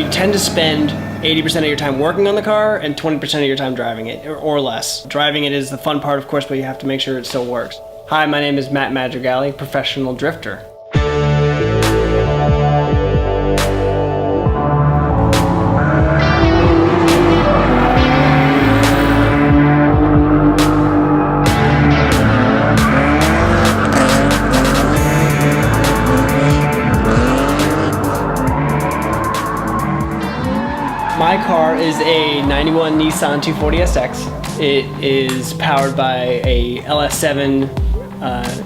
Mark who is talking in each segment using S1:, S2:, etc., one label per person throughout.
S1: You tend to spend 80% of your time working on the car and 20% of your time driving it, or less. Driving it is the fun part, of course, but you have to make sure it still works. Hi, my name is Matt Madrigali, professional drifter. My car is a 91 Nissan 240SX. It is powered by a LS7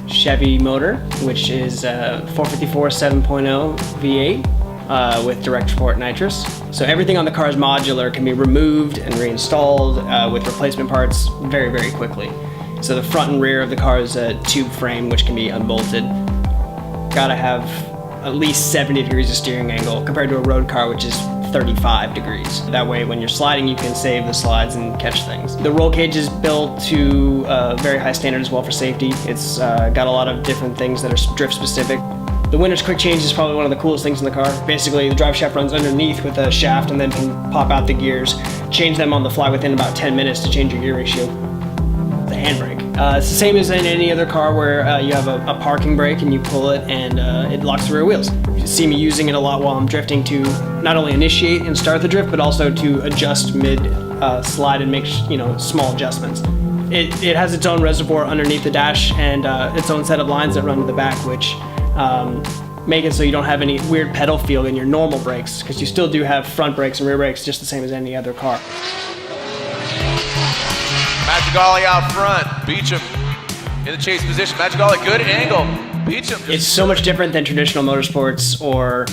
S1: Chevy motor, which is a 454 7.0 V8 with direct support nitrous. So everything on the car is modular, can be removed and reinstalled with replacement parts very, very quickly. So the front and rear of the car is a tube frame which can be unbolted. Gotta have at least 70 degrees of steering angle compared to a road car which is 35 degrees. That way when you're sliding you can save the slides and catch things. The roll cage is built to a very high standard as well for safety. It's got a lot of different things that are drift specific. The winner's quick change is probably one of the coolest things in the car. Basically the drive shaft runs underneath with a shaft and then can pop out the gears, change them on the fly within about 10 minutes to change your gear ratio. The handbrake. It's the same as in any other car where you have a parking brake and you pull it and it locks the rear wheels. You see me using it a lot while I'm drifting to not only initiate and start the drift, but also to adjust mid slide and make small adjustments. It has its own reservoir underneath the dash and its own set of lines that run to the back, which make it so you don't have any weird pedal feel in your normal brakes, because you still do have front brakes and rear brakes just the same as any other car.
S2: Madrigali out front, Beecham in the chase position. Madrigali, good angle. Beecham.
S1: It's so much different than traditional motorsports or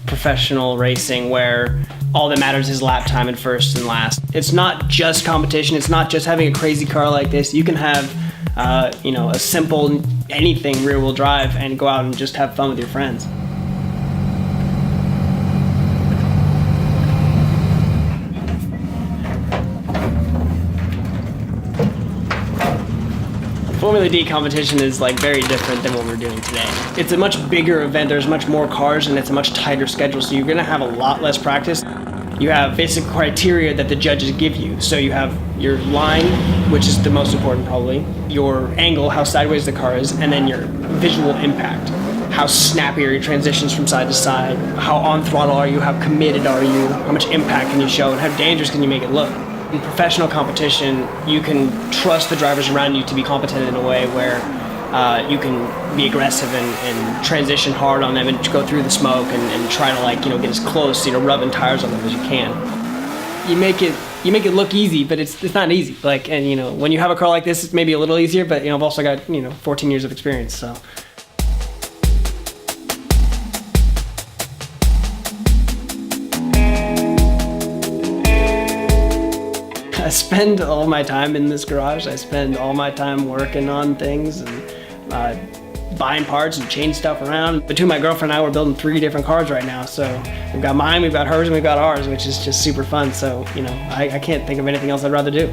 S1: professional racing where all that matters is lap time and first and last. It's not just competition. It's not just having a crazy car like this. You can have a simple anything rear wheel drive and go out and just have fun with your friends. Formula D competition is very different than what we're doing today. It's a much bigger event, there's much more cars, and it's a much tighter schedule, so you're gonna have a lot less practice. You have basic criteria that the judges give you. So you have your line, which is the most important probably, your angle, how sideways the car is, and then your visual impact. How snappy are your transitions from side to side? How on throttle are you? How committed are you? How much impact can you show? And how dangerous can you make it look? In professional competition, you can trust the drivers around you to be competent in a way where you can be aggressive and transition hard on them and go through the smoke and try to get as close, rubbing tires on them as you can. You make it look easy, but it's not easy. When you have a car like this, it's maybe a little easier, but I've also got 14 years of experience, so. I spend all my time in this garage. I spend all my time working on things and buying parts and changing stuff around. Between my girlfriend and I, we're building 3 different cars right now. So we've got mine, we've got hers, and we've got ours, which is just super fun. So, I can't think of anything else I'd rather do.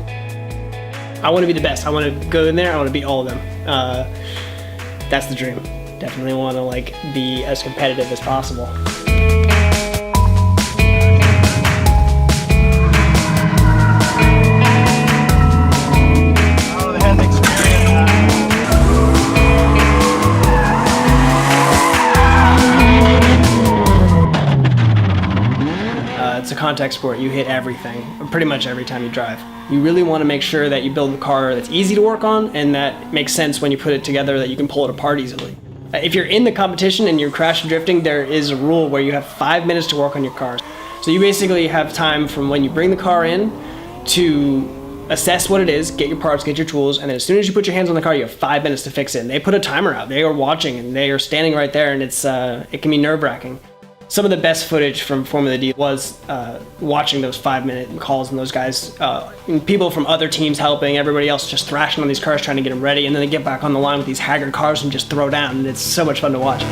S1: I want to be the best. I want to go in there, I want to beat all of them. That's the dream. Definitely want to be as competitive as possible. It's a contact sport. You hit everything, pretty much every time you drive. You really want to make sure that you build a car that's easy to work on and that makes sense when you put it together, that you can pull it apart easily. If you're in the competition and you're crash drifting, there is a rule where you have 5 minutes to work on your car. So you basically have time from when you bring the car in to assess what it is, get your parts, get your tools, and then as soon as you put your hands on the car, you have 5 minutes to fix it. And they put a timer out. They are watching and they are standing right there, and it can be nerve-wracking. Some of the best footage from Formula D was watching those 5-minute calls and those guys, and people from other teams helping, everybody else just thrashing on these cars trying to get them ready, and then they get back on the line with these haggard cars and just throw down, and it's so much fun to watch.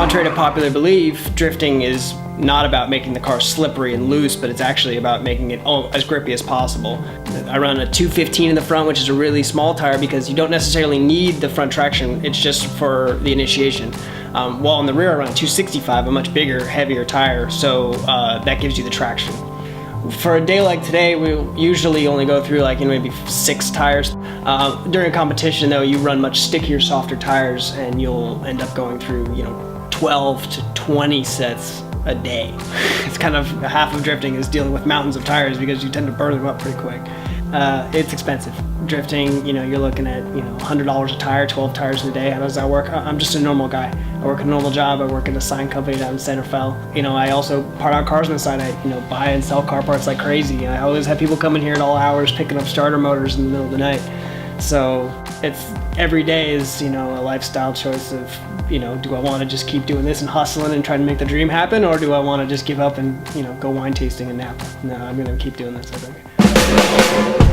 S1: Contrary to popular belief, drifting is not about making the car slippery and loose, but it's actually about making it as grippy as possible. I run a 215 in the front, which is a really small tire because you don't necessarily need the front traction, it's just for the initiation. While in the rear I run a 265, a much bigger, heavier tire, so that gives you the traction. For a day like today, we usually only go through like maybe 6 tires. During a competition though, you run much stickier, softer tires and you'll end up going through 12 to 20 sets a day. It's kind of half of drifting is dealing with mountains of tires because you tend to burn them up pretty quick. It's expensive. Drifting, you're looking at $100 a tire, 12 tires in a day. How does that work? I'm just a normal guy. I work a normal job. I work at a sign company down in Santa Fe. I also part out cars on the side. I buy and sell car parts like crazy. I always have people coming here at all hours picking up starter motors in the middle of the night. So it's every day is a lifestyle choice of do I want to just keep doing this and hustling and trying to make the dream happen, or do I want to just give up and go wine tasting and nap? No, I'm gonna keep doing this, I think.